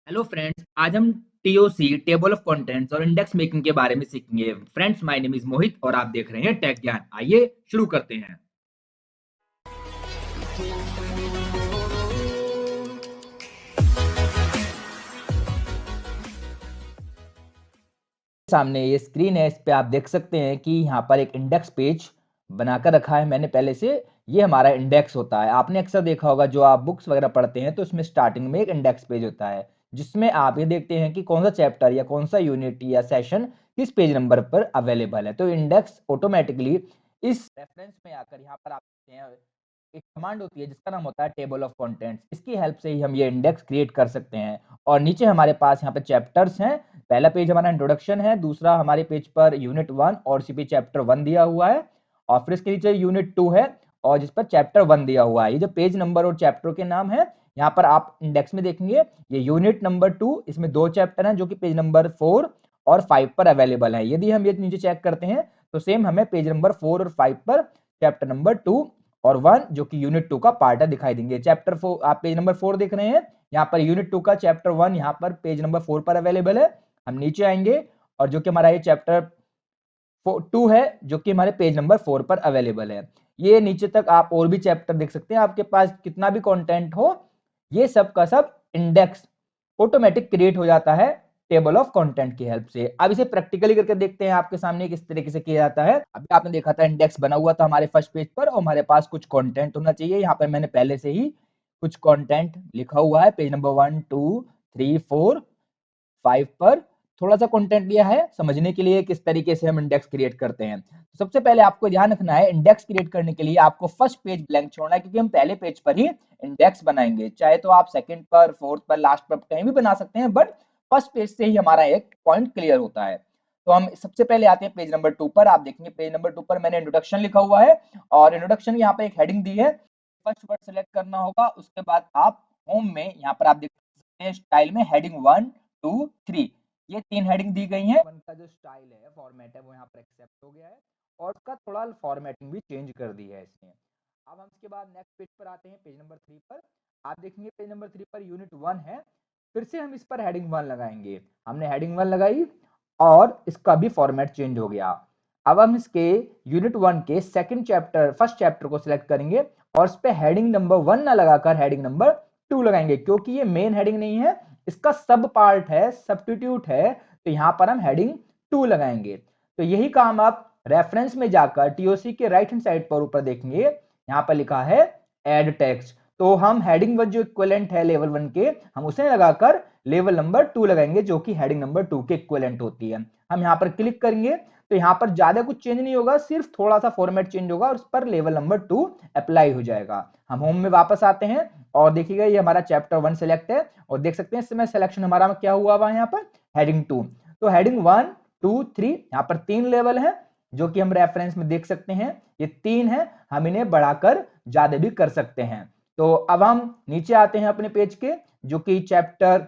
Hello friends, आज हम TOC table of contents और इंडेक्स मेकिंग के बारे में सीखेंगे। फ्रेंड्स, माय नेम इज मोहित और आप देख रहे हैं टेक ज्ञान। आइए शुरू करते हैं। सामने ये स्क्रीन है, इस पे आप देख सकते हैं कि यहाँ पर एक इंडेक्स पेज बनाकर रखा है मैंने पहले से। ये हमारा इंडेक्स होता है। आपने अक्सर देखा होगा, जो आप बुक्स वगैरह पढ़ते हैं तो उसमें स्टार्टिंग में एक इंडेक्स पेज होता है, जिसमें आप ये देखते हैं कि कौन सा चैप्टर या कौन सा यूनिट या सेशन किस पेज नंबर पर अवेलेबल है। तो इंडेक्स ऑटोमेटिकली इस रेफरेंस में आकर यहाँ पर आप देखते हैं एक कमांड होती है जिसका नाम होता है टेबल ऑफ कंटेंट्स। इसकी हेल्प से ही हम ये इंडेक्स क्रिएट कर सकते हैं। और नीचे हमारे पास यहाँ पे चैप्टर्स हैं। पहला पेज हमारा इंट्रोडक्शन है, दूसरा हमारे पेज पर यूनिट 1 और इसी पे चैप्टर 1 दिया हुआ है, और फिर इसके नीचे यूनिट 2 है और जिस पर चैप्टर 1 दिया हुआ है। ये जो पेज नंबर और चैप्टर के नाम है, यहाँ पर आप इंडेक्स में देखेंगे ये यूनिट नंबर 2, इसमें 2 चैप्टर हैं जो कि पेज नंबर 4 और 5 पर अवेलेबल है। यदि हम ये नीचे चेक करते हैं तो सेम हमें पेज नंबर 4 और 5 पर चैप्टर नंबर 2 और 1 जो कि यूनिट 2 का पार्ट है दिखाई देंगे। चैप्टर 4 आप पेज नंबर 4 देख रहे हैं, यहाँ पर यूनिट 2 का चैप्टर 1 यहाँ पर पेज नंबर 4 पर अवेलेबल है। हम नीचे आएंगे और जो कि हमारा ये चैप्टर 2 है जो कि हमारे पेज नंबर 4 पर अवेलेबल है। ये नीचे तक आप और भी चैप्टर देख सकते हैं। आपके पास कितना भी कंटेंट हो, ये सब का सब इंडेक्स ऑटोमेटिक क्रिएट हो जाता है टेबल ऑफ कंटेंट की हेल्प से। अब इसे प्रैक्टिकली करके देखते हैं आपके सामने किस तरीके से किया जाता है। अभी आपने देखा था इंडेक्स बना हुआ था हमारे फर्स्ट पेज पर और हमारे पास कुछ कंटेंट होना चाहिए। यहाँ पर मैंने पहले से ही कुछ कंटेंट लिखा हुआ है पेज नंबर 1 2 3 4 5 पर थोड़ा सा कंटेंट लिया है समझने के लिए किस तरीके से हम इंडेक्स क्रिएट करते हैं। तो सबसे पहले आपको ध्यान रखना है, इंडेक्स क्रिएट करने के लिए आपको फर्स्ट पेज ब्लैंक छोड़ना है, क्योंकि हम पहले पेज पर ही इंडेक्स बनाएंगे। चाहे तो आप सेकंड पर, फोर्थ पर, लास्ट पर कहीं भी बना सकते हैं, बट फर्स्ट पेज से ही हमारा एक पॉइंट क्लियर होता है। तो हम सबसे पहले आते हैं पेज नंबर 2 पर। आप देखेंगे पेज नंबर 2 पर मैंने इंट्रोडक्शन लिखा हुआ है और इंट्रोडक्शन यहाँ पर एक हेडिंग दी है। फर्स्ट वर्ड सेलेक्ट करना होगा, उसके बाद आप होम में यहाँ पर आप देख सकते हैं स्टाइल में हेडिंग 1 2 3 ये 3 हेडिंग दी गई हैं। वन का जो स्टाइल है, फॉर्मेट है, वो यहाँ पर एक्सेप्ट हो गया है और उसका थोड़ा फॉर्मेटिंग भी चेंज कर दी है इसने। अब हम इसके बाद नेक्स्ट पेज पर आते हैं, पेज नंबर 3 पर। आप देखेंगे पेज नंबर 3 पर यूनिट 1 है। फिर से हम इस पर हेडिंग 1 लगाएंगे। हमने हेडिंग 1 लगाई और इसका भी फॉर्मेट चेंज हो गया। अब हम इसके यूनिट 1 के सेकंड चैप्टर, फर्स्ट चैप्टर को सिलेक्ट करेंगे और इस पे हेडिंग नंबर 1 ना लगाकर हेडिंग नंबर 2 लगाएंगे, क्योंकि ये मेन हेडिंग नहीं है, इसका सब पार्ट है, सब्स्टिट्यूट है। तो यहां पर हम हेडिंग 2 लगाएंगे। तो यही काम आप रेफरेंस में जाकर टीओसी के राइट हैंड साइड पर ऊपर देखेंगे, यहां पर लिखा है एड टेक्स्ट। तो हम हेडिंग 1 जो इक्विवेलेंट है लेवल 1 के, हम उसे लगाकर लेवल नंबर 2 लगाएंगे जो कि हेडिंग नंबर 2 के इक्विवेलेंट होती है। हम यहां पर क्लिक करेंगे तो यहाँ पर ज्यादा कुछ चेंज नहीं होगा, सिर्फ थोड़ा सा फॉर्मेट चेंज होगा और उस पर लेवल नंबर 2 अप्लाई हो जाएगा। हम होम में वापस आते हैं और देखिएगा ये हमारा चैप्टर 1 सेलेक्ट है और देख सकते हैं इस समय सिलेक्शन हमारा क्या हुआ हुआ है यहाँ पर हेडिंग 2। तो हेडिंग 1 2 3 यहाँ पर 3 लेवल है जो कि हम रेफरेंस में देख सकते हैं। ये 3 है, हम इन्हें बढ़ाकर ज्यादा भी कर सकते हैं। तो अब हम नीचे आते हैं अपने पेज के, जो कि चैप्टर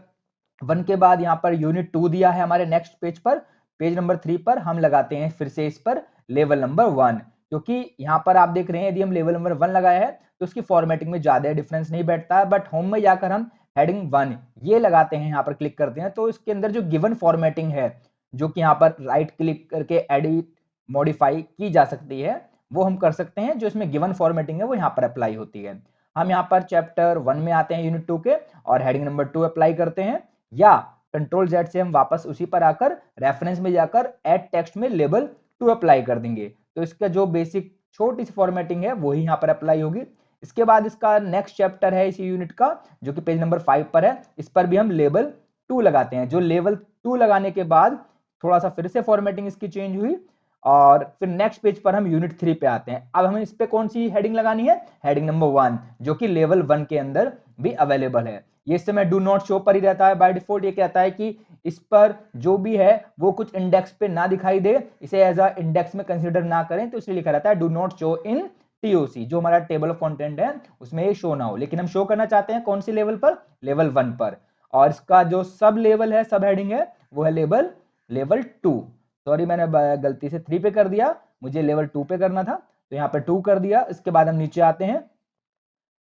1 के बाद यहाँ पर यूनिट 2 दिया है हमारे नेक्स्ट पेज पर। पेज नंबर 3 पर हम लगाते हैं फिर से इस पर लेवल नंबर 1, क्योंकि यहाँ पर आप देख रहे हैं यदि हम लेवल नंबर 1 लगाया है तो उसकी फॉर्मेटिंग में ज्यादा डिफरेंस नहीं बैठता है। बट होम में जाकर हम हेडिंग 1 ये लगाते हैं, यहाँ पर क्लिक करते हैं तो इसके अंदर जो गिवन फॉर्मेटिंग है, जो कि यहाँ पर राइट क्लिक करके एडिट मॉडिफाई की जा सकती है, वो हम कर सकते हैं। जो इसमें गिवन फॉर्मेटिंग है वो यहाँ पर अप्लाई होती है। हम यहाँ पर चैप्टर 1 में आते हैं यूनिट 2 के और हेडिंग नंबर 2 अप्लाई करते हैं, या कंट्रोल जेड से हम वापस उसी पर आकर रेफरेंस में जाकर एड टेक्स्ट में लेबल 2 अप्लाई कर देंगे। तो इसका जो बेसिक छोटी सी फॉर्मेटिंग है वही यहाँ पर अप्लाई होगी। इसके बाद इसका नेक्स्ट चैप्टर है इसी यूनिट का, जो कि पेज नंबर 5 पर है। इस पर भी हम लेवल 2 लगाते हैं। जो लेवल 2 लगाने के बाद थोड़ा सा फिर से फॉर्मेटिंग इसकी चेंज हुई और फिर नेक्स्ट पेज पर हम यूनिट 3 पे आते हैं। अब हमें इस पे कौन सी हेडिंग लगानी है, हेडिंग नंबर 1, जो कि लेवल 1 के अंदर भी अवेलेबल है। ये इस समय डू नॉट शो पर ही रहता है बाय डिफॉल्ट। ये कहता है कि इस पर जो भी है वो कुछ इंडेक्स पे ना दिखाई दे, इसे एज अ इंडेक्स में कंसीडर ना करें, तो इसलिए लिखा रहता है do not show in TOC. जो हमारा टेबल ऑफ कंटेंट है उसमें ये शो ना हो, लेकिन हम शो करना चाहते हैं कौन सी लेवल पर, लेवल 1 पर। और इसका जो सब लेवल है, सब हेडिंग है, वो है लेवल 2। सॉरी, मैंने गलती से 3 पे कर दिया, मुझे लेवल 2 पे करना था, तो यहाँ पे 2 कर दिया। इसके बाद हम नीचे आते हैं।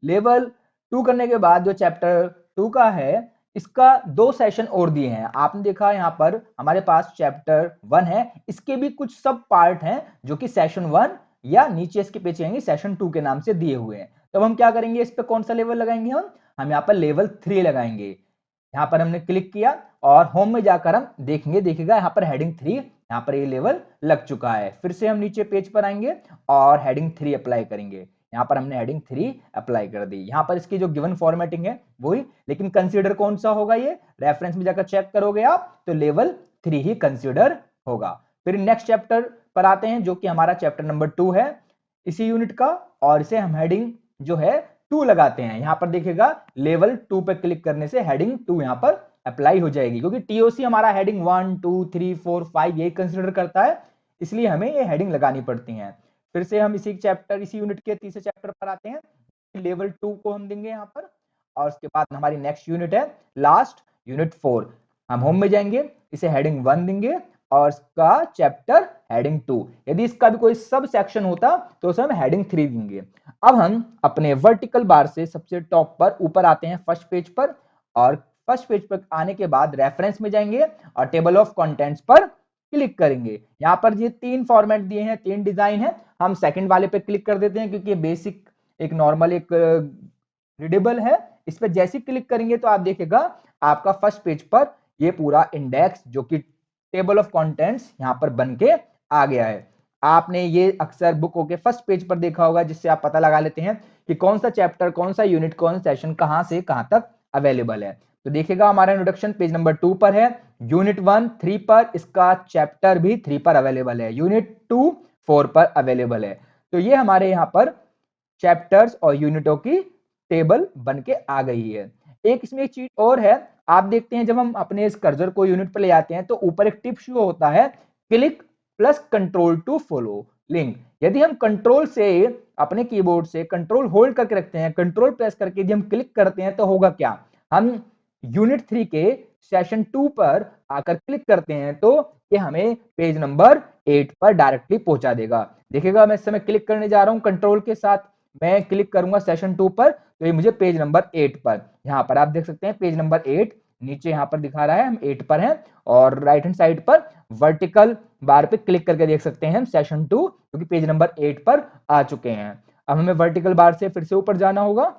लेवल 2 करने के बाद जो चैप्टर 2 का है, इसका 2 सेशन और दिए हैं। आपने देखा यहाँ पर हमारे पास चैप्टर 1 है, इसके भी कुछ सब पार्ट हैं जो कि सेशन 1 या नीचे इसके पीछे आएंगे सेशन 2 के नाम से दिए हुए हैं। तो हम क्या करेंगे, इस पे कौन सा लेवल लगाएंगे, हम यहाँ पर लेवल 3 लगाएंगे। यहाँ पर हमने क्लिक किया और होम में जाकर हम देखेंगे, देखिएगा यहाँ पर हेडिंग 3, यहाँ पर ये लेवल लग चुका है। फिर से हम नीचे पेज पर आएंगे और हेडिंग 3 अप्लाई करेंगे। यहाँ पर हमने हेडिंग 3 अप्लाई कर दी। यहाँ पर इसकी जो गिवन फॉर्मेटिंग है वही, लेकिन कंसीडर कौन सा होगा, ये रेफरेंस में जाकर चेक करोगे आप तो लेवल 3 ही कंसीडर होगा। फिर नेक्स्ट चैप्टर पर आते हैं जो कि हमारा चैप्टर नंबर 2 है इसी यूनिट का, और इसे हम हेडिंग जो है 2 लगाते हैं। यहाँ पर देखिएगा लेवल 2 पे क्लिक करने से हेडिंग 2 यहाँ पर अप्लाई हो जाएगी, क्योंकि टीओसी हमारा हेडिंग 1 2 3 4 5 यही कंसीडर करता है, इसलिए हमें ये हेडिंग लगानी पड़ती है। फिर से हम इसी चैप्टर, इसी यूनिट के तीसरे चैप्टर पर आते हैं। लेवल 2 को हम देंगे यहाँ पर, और उसके बाद हमारी नेक्स्ट यूनिट है लास्ट यूनिट 4। हम होम में जाएंगे, इसे हेडिंग 1 देंगे और इसका चैप्टर हेडिंग 2। यदि इसका भी कोई सब सेक्शन होता तो उसे हम हेडिंग 3 देंगे। अब हम अपने वर्टिकल बार से सबसे टॉप पर ऊपर आते हैं फर्स्ट पेज पर, और फर्स्ट पेज पर आने के बाद रेफरेंस में जाएंगे और टेबल ऑफ कंटेंट्स पर क्लिक करेंगे। यहाँ पर ये 3 फॉर्मेट दिए हैं, 3 डिजाइन है। हम सेकंड वाले पे क्लिक कर देते हैं क्योंकि ये बेसिक एक नॉर्मल एक रीडेबल है। इस पर जैसे क्लिक करेंगे तो आप देखिएगा आपका फर्स्ट पेज पर ये पूरा इंडेक्स जो कि टेबल ऑफ कंटेंट्स यहाँ पर बन के आ गया है। आपने ये अक्सर बुकों के फर्स्ट पेज पर देखा होगा, जिससे आप पता लगा लेते हैं कि कौन सा चैप्टर, कौन सा यूनिट, कौन सा सेशन कहां से कहां तक अवेलेबल है। तो देखिएगा हमारा इंट्रोडक्शन पेज नंबर 2 पर है, यूनिट 1 3 पर, इसका चैप्टर भी 3 पर अवेलेबल है, यूनिट 2 4 पर अवेलेबल है। तो ये हमारे यहाँ पर चैप्टर्स और यूनिटों की टेबल बन के आ गई है। एक इसमें एक चीज और है, आप देखते हैं जब हम अपने इस कर्सर को यूनिट पर ले आते हैं तो ऊपर एक टिप शो होता है, click plus control to follow link. यदि हम कंट्रोल से अपने कीबोर्ड से कंट्रोल होल्ड करके रखते हैं, कंट्रोल प्रेस करके यदि हम क्लिक करते हैं तो होगा क्या, हम यूनिट 3 के सेशन 2 पर आकर क्लिक करते हैं तो ये हमें पेज नंबर 8 पर डायरेक्टली पहुंचा देगा। देखिएगा मैं इस समय क्लिक करने जा रहा हूं कंट्रोल के साथ, मैं क्लिक करूंगा सेशन 2 पर तो ये मुझे पेज नंबर 8 पर, यहाँ पर आप देख सकते हैं पेज नंबर 8 नीचे यहाँ पर दिखा रहा है, हम 8 पर हैं। और राइट हैंड साइड पर वर्टिकल बार पे क्लिक करके देख सकते हैं हम सेशन 2 क्योंकि पेज नंबर 8 पर आ चुके हैं। अब हमें वर्टिकल बार से फिर से ऊपर जाना होगा,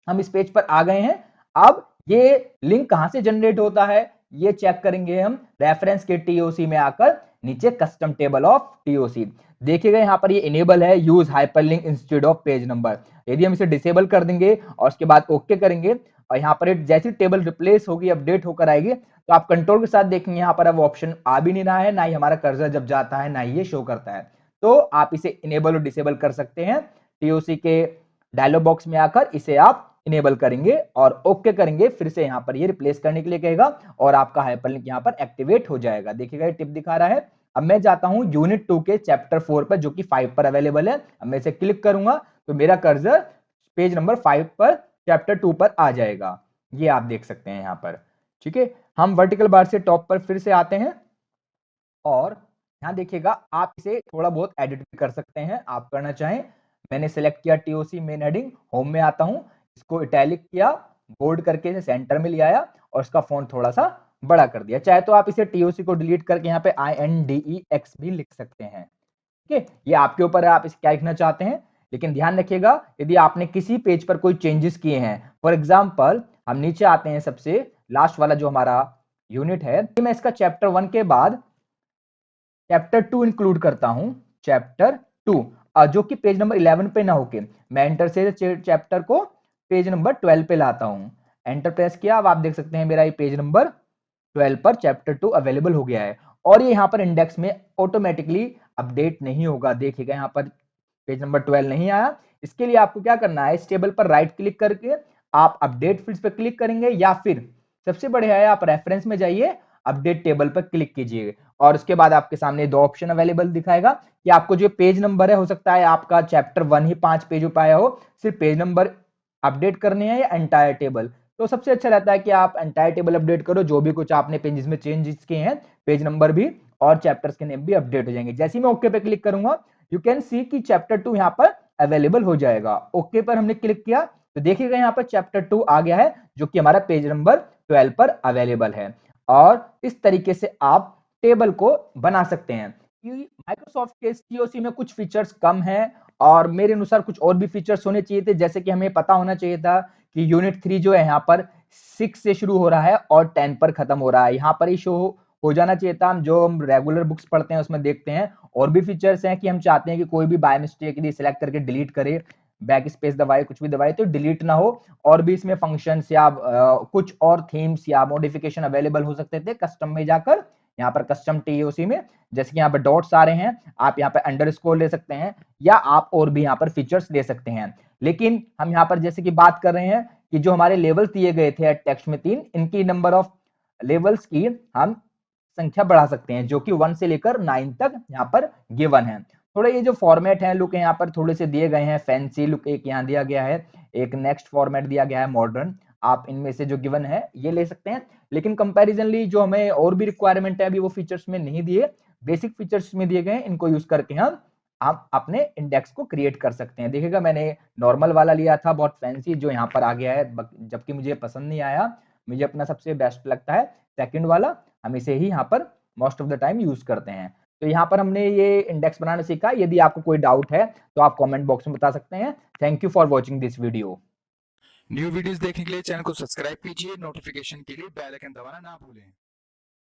हम इस पेज पर आ गए हैं। अब ये लिंक कहां से जनरेट होता है ये चेक करेंगे हम रेफरेंस के टीओसी में आकर, नीचे कस्टम टेबल ऑफ टीओसी देखिएगा यहाँ पर ये इनेबल है, use hyperlink instead of page number. यदि हम इसे डिसेबल कर देंगे और उसके बाद ओके करेंगे और यहाँ पर जैसी टेबल रिप्लेस होगी, अपडेट होकर आएगी, तो आप कंट्रोल के साथ देखेंगे यहाँ पर अब ऑप्शन आ भी नहीं रहा है, ना ही हमारा कर्सर जब जाता है ना ही ये शो करता है। तो आप इसे इनेबल और डिसेबल कर सकते हैं, टीओसी के डायलॉग बॉक्स में आकर इसे आप इनेबल करेंगे और ओके करेंगे, फिर से यहाँ पर ये रिप्लेस करने के लिए कहेगा और आपका हाइपरलिंक यहाँ पर एक्टिवेट हो जाएगा। देखिएगा ये टिप दिखा रहा है। अब मैं जाता हूं यूनिट 2 के चैप्टर 4 पर जो कि 5 पर अवेलेबल है। अब मैं इसे क्लिक करूंगा तो मेरा कर्सर पेज नंबर 5 पर चैप्टर 2 पर आ जाएगा, ये आप देख सकते हैं यहाँ पर। ठीक है, हम वर्टिकल बार से टॉप पर फिर से आते हैं और यहाँ देखिएगा आप इसे थोड़ा बहुत एडिट भी कर सकते हैं, आप करना चाहें। मैंने सेलेक्ट किया टीओसी मेन हेडिंग, होम में आता हूं, इसको इटैलिक किया, बोल्ड करके इसे सेंटर में ले आया और इसका फॉन्ट थोड़ा सा बड़ा कर दिया। चाहे तो आप इसे टीओसी को डिलीट करके यहाँ पे INDEX भी लिख सकते हैं। ठीक है, ये आपके ऊपर है आप इसे क्या लिखना चाहते हैं, लेकिन ध्यान रखिएगा यदि आपने किसी पेज पर कोई चेंजेस किए हैं, फॉर एग्जाम्पल हम नीचे आते हैं, सबसे लास्ट वाला जो हमारा यूनिट है, मैं इसका चैप्टर 1 के बाद चैप्टर 2 इंक्लूड करता हूं, चैप्टर 2 जो कि पेज नंबर 11 पे ना होके मैं एंटर से चैप्टर को पेज नंबर 12 पे लाता हूं। एंटर प्रेस किया, अब आप देख सकते हैं मेरा ये पेज नंबर 12 पर चैप्टर 2 अवेलेबल हो गया है और ये यहाँ पर इंडेक्स में ऑटोमेटिकली अपडेट नहीं होगा। देखिएगा यहाँ पर पेज नंबर 12 नहीं आया, इसके लिए आपको क्या करना है, इस टेबल पर राइट क्लिक करके आप अपडेट फील्ड्स पर क्लिक करेंगे या फिर सबसे बढ़िया है आप रेफरेंस में जाइए, अपडेट टेबल पर क्लिक कीजिए और उसके बाद आपके सामने 2 ऑप्शन अवेलेबल दिखाएगा कि आपको जो पेज नंबर है, हो सकता है आपका चैप्टर 1 ही 5 पेज पे आया हो, सिर्फ पेज नंबर अपडेट करने हैं या एंटायर टेबल। तो सबसे अच्छा रहता है कि आप एंटायर टेबल अपडेट करो, जो भी कुछ आपने पेजेस में चेंजेस किए हैं पेज नंबर भी और चैप्टर्स के नेम भी अपडेट हो जाएंगे। जैसे ही मैं ओके पे क्लिक करूंगा यू कैन सी कि चैप्टर 2 यहाँ पर अवेलेबल हो जाएगा। ओके पर हमने क्लिक किया तो देखिएगा यहाँ पर चैप्टर 2 आ गया है जो कि हमारा पेज नंबर 12 पर अवेलेबल है। और इस तरीके से आप टेबल को बना सकते हैं कि माइक्रोसॉफ्ट के टीओसी में कुछ फीचर्स कम हैं और मेरे अनुसार कुछ और भी फीचर्स होने चाहिए थे, जैसे कि हमें पता होना चाहिए था कि यूनिट 3 जो है यहाँ पर 6 से शुरू हो रहा है और 10 पर खत्म हो रहा है। यहाँ पर ही शो हो जाना चाहिए था। हम जो हम रेगुलर बुक्स पढ़ते हैं उसमें देखते हैं और भी फीचर्स हैं कि हम चाहते हैं कि कोई भी बाय मिस्टेक यदि सिलेक्ट करके डिलीट करे, बैक स्पेस दबाए, कुछ भी दबाए तो डिलीट ना हो। और भी इसमें फंक्शंस या कुछ और थीम्स या मॉडिफिकेशन अवेलेबल हो सकते थे कस्टम में जाकर। यहाँ पर कस्टम टीओसी में जैसे कि यहाँ पर डॉट्स आ रहे हैं, आप यहाँ पर अंडरस्कोर ले सकते हैं या आप और भी यहाँ पर फीचर्स ले सकते हैं। लेकिन हम यहाँ पर जैसे कि बात कर रहे हैं कि जो हमारे लेवल दिए गए थे टेक्स्ट में 3, इनकी नंबर ऑफ लेवल्स की हम संख्या बढ़ा सकते हैं, जो कि 1 से लेकर 9 तक यहाँ पर गिवन है। थोड़े ये जो फॉर्मेट है लुक यहाँ पर थोड़े से दिए गए हैं, फैंसी लुक एक यहाँ दिया गया है, एक नेक्स्ट फॉर्मेट दिया गया है मॉडर्न। आप इनमें से जो गिवन है ये ले सकते हैं, लेकिन कंपैरिजनली जो हमें और भी रिक्वायरमेंट है अभी वो फीचर्स में नहीं दिए, बेसिक फीचर्स में दिए गए हैं। इनको यूज करके हम आप अपने इंडेक्स को क्रिएट कर सकते हैं। देखिएगा मैंने नॉर्मल वाला लिया था, बहुत फैंसी जो यहाँ पर आ गया है, जबकि मुझे पसंद नहीं आया। मुझे अपना सबसे बेस्ट लगता है सेकंड वाला, हम इसे ही यहाँ पर most of the time use करते हैं। तो यहाँ पर हमने ये इंडेक्स बनाना सीखा। यदि आपको कोई डाउट है तो आप कमेंट बॉक्स में बता सकते हैं। Thank you for watching this video. New videos देखने के लिए चैनल को सब्सक्राइब कीजिए, नोटिफिकेशन के लिए बेल आइकन दबाना ना भूलें।